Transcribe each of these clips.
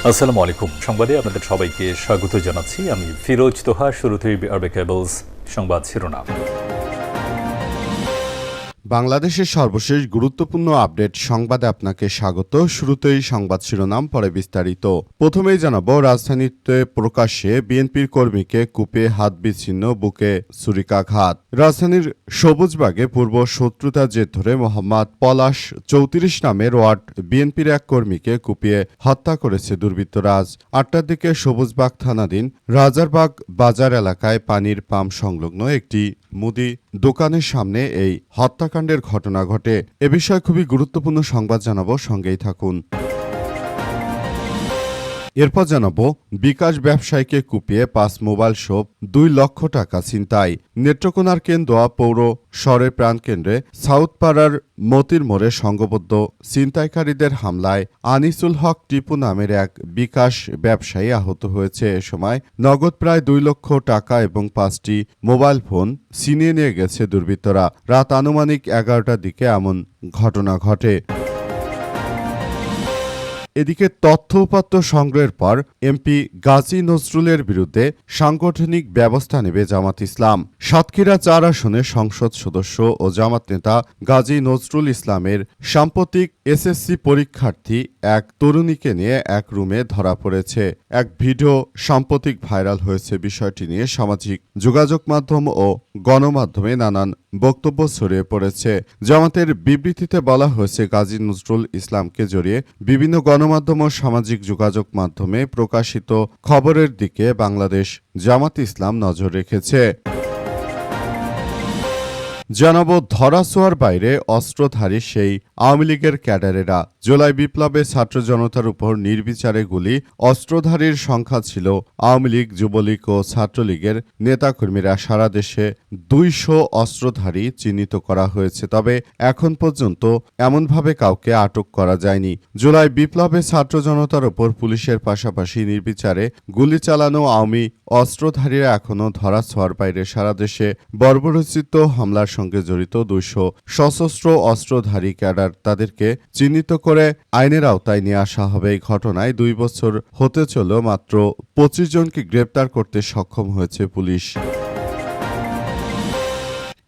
আসসালামু আলাইকুম। সংবাদে আপনাদের সবাইকে স্বাগত জানাচ্ছি। আমি ফিরোজ তোহা। শুরুতেই আরবে কেবলস সংবাদ শিরোনাম। বাংলাদেশের সর্বশেষ গুরুত্বপূর্ণ আপডেট সংবাদে আপনাকে স্বাগত। শুরুতেই সংবাদ শিরোনাম, পরে বিস্তারিত। প্রথমেই জানাবো, রাজধানীতে প্রকাশ্যে বিএনপির কর্মীকে কুপিয়ে হাত বিচ্ছিন্ন, বুকে ছুরিকাঘাত। রাজধানীর সবুজবাগে পূর্ব শত্রুতার জের ধরে মোহাম্মদ পলাশ ৩৪ নামের ওয়ার্ড বিএনপির এক কর্মীকে কুপিয়ে হত্যা করেছে দুর্বৃত্তরা। আজ ৮টার দিকে সবুজবাগ থানাধীন রাজারবাগ বাজার এলাকায় পানির পাম্প সংলগ্ন একটি মুদি দোকানের সামনে এই হত্যাকাণ্ডের ঘটনা ঘটে। এ বিষয়ে খুবই গুরুত্বপূর্ণ সংবাদ জানাবো, সঙ্গেই থাকুন। এরপর জানাবো, বিকাশ ব্যবসায়ীকে কুপিয়ে ৫ মোবাইল শপ, ২ লক্ষ টাকা ছিনতাই। নেত্রকোনার কেন্দুয়া পৌর শহরের প্রাণকেন্দ্রে সাউথপাড়ার মতির মোড়ে সংঘবদ্ধ ছিনতাইকারীদের হামলায় আনিসুল হক টিপু নামের এক বিকাশ ব্যবসায়ী আহত হয়েছে। এ সময় নগদ প্রায় ২ লক্ষ টাকা এবং ৫টি মোবাইল ফোন ছিনিয়ে নিয়ে গেছে দুর্বৃত্তরা। রাত আনুমানিক ১১টার দিকে এমন ঘটনা ঘটে। এদিকে তথ্য উপাত্ত সংগ্রহের পর এমপি গাজী নজরুলের বিরুদ্ধে সাংগঠনিক ব্যবস্থা নেবে জামাত ইসলাম। সাতক্ষীরা ৪ আসনের সংসদ সদস্য ও জামাত নেতা গাজী নজরুল ইসলামের সাম্প্রতিক এসএসসি পরীক্ষার্থী এক তরুণীকে নিয়ে এক রুমে ধরা পড়েছে। এক ভিডিও সাম্প্রতিক ভাইরাল হয়েছে। বিষয়টি নিয়ে সামাজিক যোগাযোগ মাধ্যম ও গণমাধ্যমে নানান বক্তব্য ছড়িয়ে পড়েছে। জামাতের বিবৃতিতে বলা হয়েছে, গাজী নজরুল ইসলামকে জড়িয়ে বিভিন্ন গণমাধ্যম ও সামাজিক যোগাযোগ মাধ্যমে প্রকাশিত খবরের দিকে বাংলাদেশ জামাত ইসলাম নজর রেখেছে। জানাবো, ধরাছোঁয়ার বাইরে অস্ত্রধারী সেই আওয়ামী লীগের ক্যাডারেরা। জুলাই বিপ্লবে ছাত্র জনতার উপর নির্বিচারে গুলি অস্ত্রধারীর সংখ্যা ছিল আওয়ামী লীগ, যুবলীগ ও ছাত্রলীগের নেতাকর্মীরা। সারা দেশে ২০০ অস্ত্রধারী চিহ্নিত করা হয়েছে, তবে এখন পর্যন্ত এমনভাবে কাউকে আটক করা যায়নি। জুলাই বিপ্লবে ছাত্র জনতার উপর পুলিশের পাশাপাশি নির্বিচারে গুলি চালানো আওয়ামী অস্ত্রধারীরা এখনও ধরাছোঁয়ার বাইরে। সারা দেশে বর্বরোচিত হামলার সঙ্গে জড়িত ২০০ সশস্ত্র অস্ত্রধারী ক্যাডার, তাদেরকে চিহ্নিত করে আইনের আওতায় নিয়ে আসা হবে। এই ঘটনায় ২ বছর হতে চলেও মাত্র ২৫ জনকে গ্রেপ্তার করতে সক্ষম হয়েছে পুলিশ।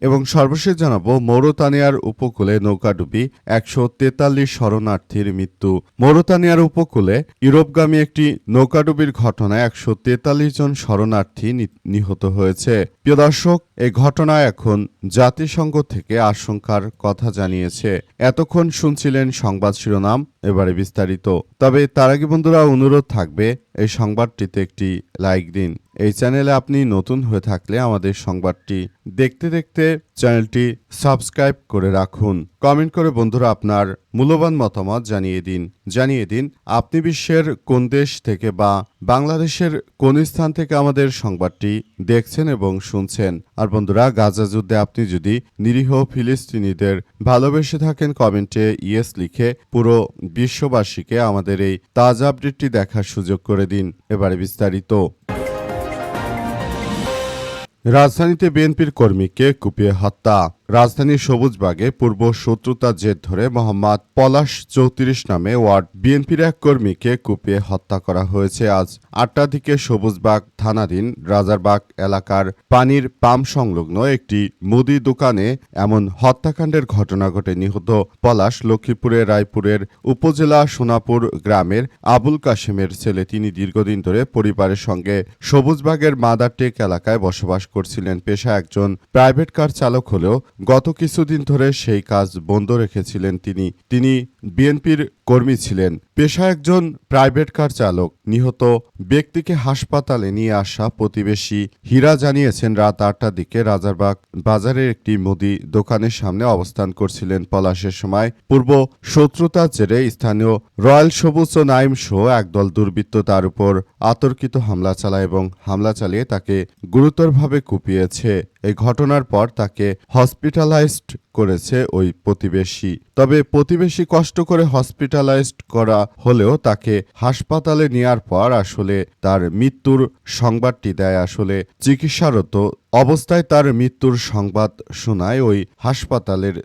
এবং সর্বশেষ জানাবো, মৌরতানিয়ার উপকূলে নৌকাডুবি, ১৪৩ শরণার্থীর মৃত্যু। মৌরতানিয়ার উপকূলে ইউরোপগামী একটি নৌকাডুবির ঘটনায় ১৪৩ জন শরণার্থী নিহত হয়েছে। প্রিয় দর্শক, এই ঘটনায় এখন জাতিসংঘ থেকে আশঙ্কার কথা জানিয়েছে। এতক্ষণ শুনছিলেন সংবাদ শিরোনাম, এবারে বিস্তারিত। তবে তার আগে বন্ধুরা, অনুরোধ থাকবে এই সংবাদটিতে একটি লাইক দিন। এই চ্যানেলে আপনি নতুন হয়ে থাকলে আমাদের সংবাদটি দেখতে দেখতে চ্যানেলটি সাবস্ক্রাইব করে রাখুন। কমেন্ট করে বন্ধুরা আপনার মূল্যবান মতামত জানিয়ে দিন আপনি বিশ্বের কোন দেশ থেকে বা বাংলাদেশের কোন স্থান থেকে আমাদের সংবাদটি দেখছেন এবং শুনছেন। আর বন্ধুরা, গাজা যুদ্ধে আপনি যদি নিরীহ ফিলিস্তিনিদের ভালোবেসে থাকেন, কমেন্টে ইয়েস লিখে পুরো বিশ্ববাসীকে আমাদের এই তাজা আপডেটটি দেখার সুযোগ করে দিন। এবারে বিস্তারিত। রাজধানীতে বিএনপির কর্মীকে কুপিয়ে হত্যা। রাজধানীর সবুজবাগে পূর্ব শত্রুতার জের ধরে মোহাম্মদ পলাশ ৩৪ নামে ওয়ার্ড বিএনপির এক কর্মীকে কুপিয়ে হত্যা করা হয়েছে। আজ ৮টার দিকে সবুজবাগ থানাধীন রাজারবাগ এলাকার পানির পাম্প সংলগ্ন একটি মুদি দোকানে এমন হত্যাকাণ্ডের ঘটনা ঘটে। নিহত পলাশ লক্ষ্মীপুরের রায়পুরের উপজেলা সোনাপুর গ্রামের আবুল কাশেমের ছেলে। তিনি দীর্ঘদিন ধরে পরিবারের সঙ্গে সবুজবাগের মাদারটেক এলাকায় বসবাস করছিলেন। পেশা একজন প্রাইভেট কার চালক হলেও গত কিছুদিন ধরে সেই কাজ বন্ধ রেখেছিলেন তিনি বিএনপির কর্মী ছিলেন। পেশা একজন প্রাইভেট কার চালক। নিহত ব্যক্তিকে হাসপাতালে নিয়ে আসা প্রতিবেশী হীরা জানিয়েছেন, রাত ৮টার দিকে রাজারবাগ বাজারের একটি মুদি দোকানের সামনে অবস্থান করছিলেন পলাশের। সময় পূর্ব শত্রুতার জেরে স্থানীয় রয়্যাল সবুজ ও নাইম সহ একদল দুর্বৃত্ত তার উপর আতর্কিত হামলা চালায় এবং হামলা চালিয়ে তাকে গুরুতরভাবে কুপিয়েছে। এই ঘটনার পর তাকে হসপিটালাইজড করেছে ওই প্রতিবেশী। তবে প্রতিবেশী কষ্ট করে হসপিটালাইজড করা হলেও তাকে হাসপাতালে নেওয়ার পর আসলে তার মৃত্যুর সংবাদটি দেয়। আসলে চিকিৎসারত অবস্থায় তার মৃত্যুর সংবাদ শোনায় ওই হাসপাতালের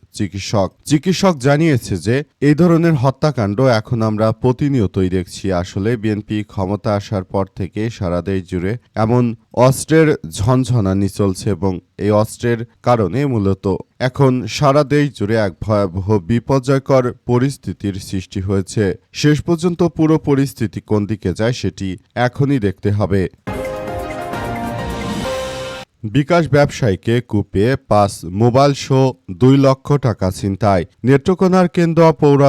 চিকিৎসক জানিয়েছে যে এই ধরনের হত্যাকাণ্ড এখন আমরা প্রতিনিয়তই দেখছি। আসলে বিএনপি ক্ষমতা আসার পর থেকে সারা দেশ জুড়ে এমন অস্ত্রের ঝনঝনানি চলছে এবং এই অস্ত্রের কারণে মূলত এখন সারা দেশ জুড়ে এক ভয়াবহ বিপর্যয়কর পরিস্থিতির সৃষ্টি হয়েছে। শেষ পর্যন্ত পুরো পরিস্থিতি কোন দিকে যায় সেটি এখনই দেখতে হবে। বিকাশ ব্যবসায়ীকে কুপিয়ে ৫ মোবাইল সহ ২ লক্ষ টাকা ছিনতাই। নেত্রকোনার কেন্দুয়া পৌর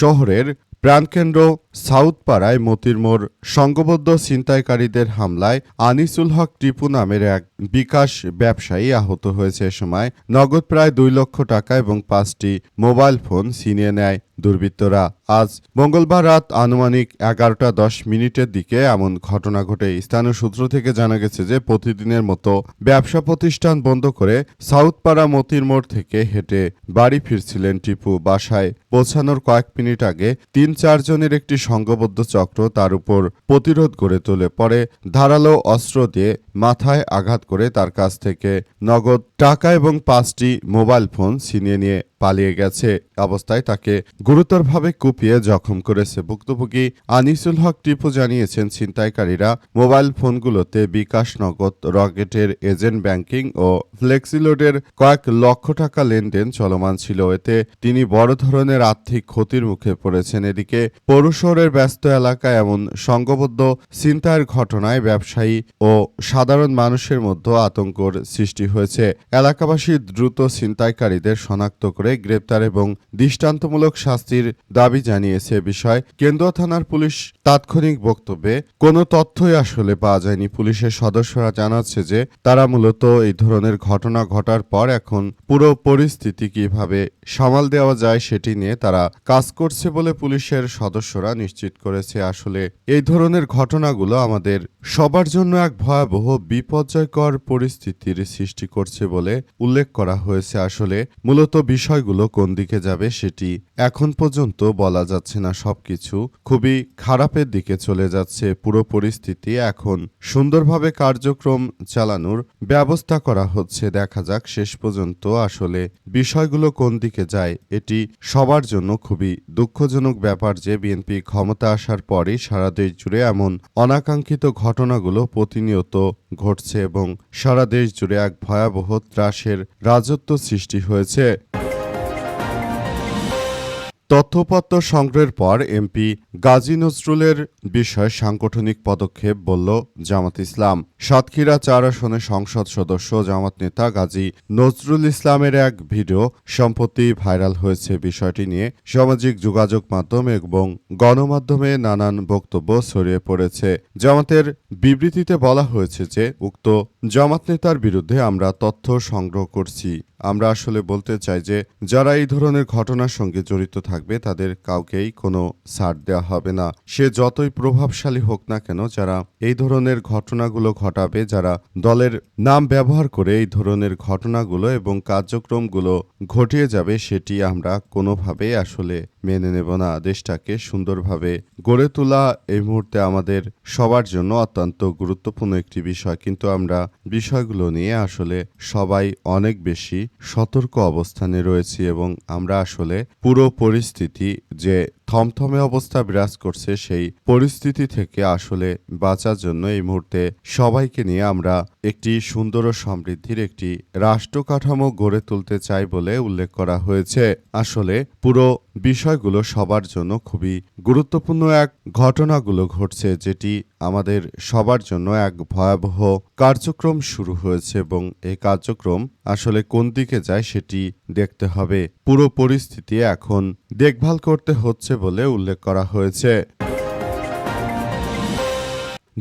শহরের প্রাণকেন্দ্র সাউথপাড়ায় মতির মোড় সংঘবদ্ধ ছিনতাইকারীদের হামলায় আনিসুল হক টিপু নামের এক বিকাশ ব্যবসায়ী আহত হয়েছে। এ সময় নগদ প্রায় ২ লক্ষ টাকা এবং ৫টি মোবাইল ফোন ছিনিয়ে নেয় দুর্বৃত্তরা। আজ মঙ্গলবার রাত আনুমানিক ১১টা ১০ মিনিটের দিকে এমন ঘটনা ঘটে। স্থানীয় সূত্র থেকে জানা গেছে যে প্রতিদিনের মতো ব্যবসা প্রতিষ্ঠান বন্ধ করে সাউথপাড়া মতির মোড় থেকে হেঁটে বাড়ি ফিরছিলেন টিপু। বাসায় পৌঁছানোর কয়েক মিনিট আগে ৩-৪ জনের একটি সংঘবদ্ধ চক্র তার উপর প্রতিরোধ গড়ে তোলে। পরে ধারালো অস্ত্র দিয়ে মাথায় আঘাত করে তার কাছ থেকে নগদ টাকা এবং ৫টি মোবাইল ফোন ছিনিয়ে নিয়ে পালিয়ে গেছে। অবস্থায় তাকে গুরুতরভাবে কুপিয়ে জখম করেছে। ভুক্তভোগী আনিসুল হক টিপু জানিয়েছেন, ছিনতাইকারীরা মোবাইল ফোনগুলোতে বিকাশ, নগদ, রকেটের এজেন্ট ব্যাংকিং ও ফ্লেক্সিলোডের কয়েক লক্ষ টাকা লেনদেন চলমান ছিল। এতে তিনি বড় ধরনের আর্থিক ক্ষতির মুখে পড়েছেন। এদিকে পৌর শহরের ব্যস্ত এলাকায় এমন সংঘবদ্ধ ছিনতাইয়ের ঘটনায় ব্যবসায়ী ও সাধারণ মানুষের মধ্যে আতঙ্কর সৃষ্টি হয়েছে। এলাকাবাসী দ্রুত ছিনতাইকারীদের শনাক্ত করে গ্রেপ্তার এবং দৃষ্টান্তমূলক শাস্তির দাবি জানিয়েছে। বিষয় কেন্দুয়া থানার পুলিশ তাৎক্ষণিক বক্তব্যে কোনো তথ্যই আসলে পাওয়া যায়নি। পুলিশের সদস্যরা জানাচ্ছে যে তারা মূলত এই ধরনের ঘটনা ঘটার পর এখন পুরো পরিস্থিতি কিভাবে সামাল দেওয়া যায় সেটি নিয়ে তারা কাজ করছে বলে পুলিশের সদস্যরা নিশ্চিত করেছে। আসলে এই ধরনের ঘটনাগুলো আমাদের সবার জন্য এক ভয়াবহ বিপর্যয়কর পরিস্থিতির সৃষ্টি করছে বলে উল্লেখ করা হয়েছে। আসলে মূলত বিষয়গুলো কোন দিকে যাবে সেটি এখন পর্যন্ত বলা যাচ্ছে না। সবকিছু খুবই খারাপের দিকে চলে যাচ্ছে। পুরো পরিস্থিতি এখন সুন্দরভাবে কার্যক্রম চালানোর ব্যবস্থা করা হচ্ছে। দেখা যাক শেষ পর্যন্ত আসলে বিষয়গুলো কোন দিকে যায়। এটি সবার জন্য খুবই দুঃখজনক ব্যাপার যে বিএনপি ক্ষমতা আসার পরই সারা দেশ জুড়ে এমন অনাকাঙ্ক্ষিত ঘটনাগুলো প্রতিনিয়ত ঘটছে এবং সারা দেশ জুড়ে এক ভয়াবহ ত্রাসের রাজত্ব সৃষ্টি হয়েছে। তথ্যপত্র সংগ্রহের পর এমপি গাজী নজরুলের বিষয়ে সাংগঠনিক পদক্ষেপ বলল জামাত ইসলাম। সাতক্ষীরা ৪ আসনে সংসদ সদস্য জামাত নেতা গাজী নজরুল ইসলামের এক ভিডিও সম্প্রতি ভাইরাল হয়েছে। বিষয়টি নিয়ে সামাজিক যোগাযোগ মাধ্যম এবং গণমাধ্যমে নানান বক্তব্য ছড়িয়ে পড়েছে। জামাতের বিবৃতিতে বলা হয়েছে যে উক্ত জামাত নেতার বিরুদ্ধে আমরা তথ্য সংগ্রহ করছি। আমরা আসলে বলতে চাই যে যারা এই ধরনের ঘটনার সঙ্গে জড়িত থাকবে তাদের কাউকেই কোনো ছাড় দেওয়া হবে না। সে যতই প্রভাবশালী হোক না কেন, যারা এই ধরনের ঘটনাগুলো ঘটাবে, যারা দলের নাম ব্যবহার করে এই ধরনের ঘটনাগুলো এবং কার্যক্রমগুলো ঘটিয়ে যাবে, সেটি আমরা কোনোভাবেই আসলে মেনে নেব না। দেশটাকে সুন্দরভাবে গড়ে তোলা এই মুহূর্তে আমাদের সবার জন্য অত্যন্ত গুরুত্বপূর্ণ একটি বিষয়, কিন্তু আমরা বিষয়গুলো নিয়ে আসলে সবাই অনেক বেশি সতর্ক অবস্থানে রয়েছি এবং আমরা আসলে পুরো পরিস্থিতি যে থমথমে অবস্থা বিরাজ করছে সেই পরিস্থিতি থেকে আসলে বাঁচার জন্য এই মুহূর্তে সবাইকে নিয়ে আমরা একটি সুন্দর ও সমৃদ্ধির একটি রাষ্ট্র কাঠামো গড়ে তুলতে চাই বলে উল্লেখ করা হয়েছে। আসলে পুরো বিষয়গুলো সবার জন্য খুবই গুরুত্বপূর্ণ এক ঘটনাগুলো ঘটছে, যেটি আমাদের সবার জন্য এক ভয়াবহ কার্যক্রম শুরু হয়েছে এবং এই কার্যক্রম আসলে কোন দিকে যায় সেটি দেখতে হবে। পুরো পরিস্থিতি এখন দেখভাল করতে হচ্ছে বলে উল্লেখ করা হয়েছে।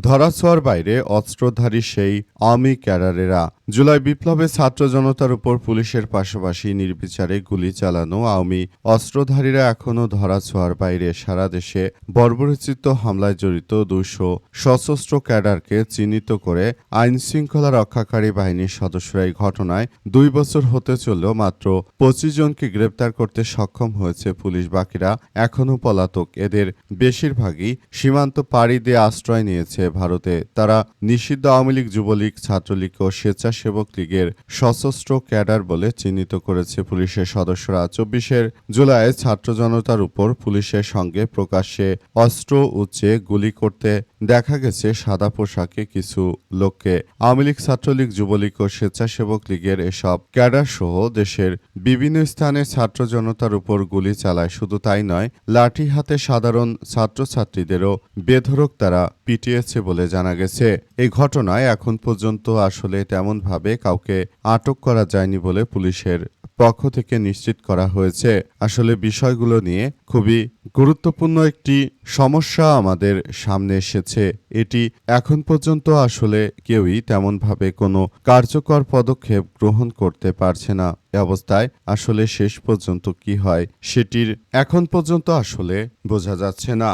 ধরাছোঁয়ার বাইরে অস্ত্রধারী সেই আওয়ামী ক্যাডারেরা। জুলাই বিপ্লবে ছাত্র জনতার উপর পুলিশের পাশাপাশি নির্বিচারে গুলি চালানো আওয়ামী অস্ত্রধারীরা এখনও ধরাছোঁয়ার বাইরে। সারা দেশে বর্বরোচিত হামলায় জড়িত ২০০ সশস্ত্র ক্যাডারকে চিহ্নিত করে আইন শৃঙ্খলা রক্ষাকারী বাহিনীর সদস্যরা এই ঘটনায় ২ বছর হতে চললেও মাত্র ২৫ জনকে গ্রেপ্তার করতে সক্ষম হয়েছে পুলিশ। বাকিরা এখনও পলাতক। এদের বেশিরভাগই সীমান্ত পাড়ি দিয়ে আশ্রয় নিয়েছে ভারতে। তারা নিষিদ্ধ আওয়ামী লীগ, যুবলীগ, ছাত্রলীগ ও স্বেচ্ছাসেবী স্বেচ্ছাসেবক লীগের সশস্ত্র ক্যাডার বলে চিহ্নিত করেছে পুলিশের সদস্যরা। 24 জুলাই ছাত্র জনতার উপর পুলিশের সঙ্গে প্রকাশ্যে অস্ত্র উঁচিয়ে গুলি করতে দেখা গেছে সাদা পোশাকে কিছু লোককে। আওয়ামী লীগ, ছাত্রলীগ, যুবলীগ ও স্বেচ্ছাসেবক লীগের এসব ক্যাডার সহ দেশের বিভিন্ন স্থানে ছাত্র জনতার উপর গুলি চালায়। শুধু তাই নয়, লাঠি হাতে সাধারণ ছাত্রছাত্রীদেরও বেধড়ক তারা পিটিয়েছে বলে জানা গেছে। এই ঘটনায় এখন পর্যন্ত আসলে তেমনভাবে কাউকে আটক করা যায়নি বলে পুলিশের পক্ষ থেকে নিশ্চিত করা হয়েছে। আসলে বিষয়গুলো নিয়ে খুবই গুরুত্বপূর্ণ একটি সমস্যা আমাদের সামনে এসেছে। এটি এখন পর্যন্ত আসলে কেউই তেমনভাবে কোনো কার্যকর পদক্ষেপ গ্রহণ করতে পারছে না। এ অবস্থায় আসলে শেষ পর্যন্ত কি হয় সেটির এখন পর্যন্ত আসলে বোঝা যাচ্ছে না।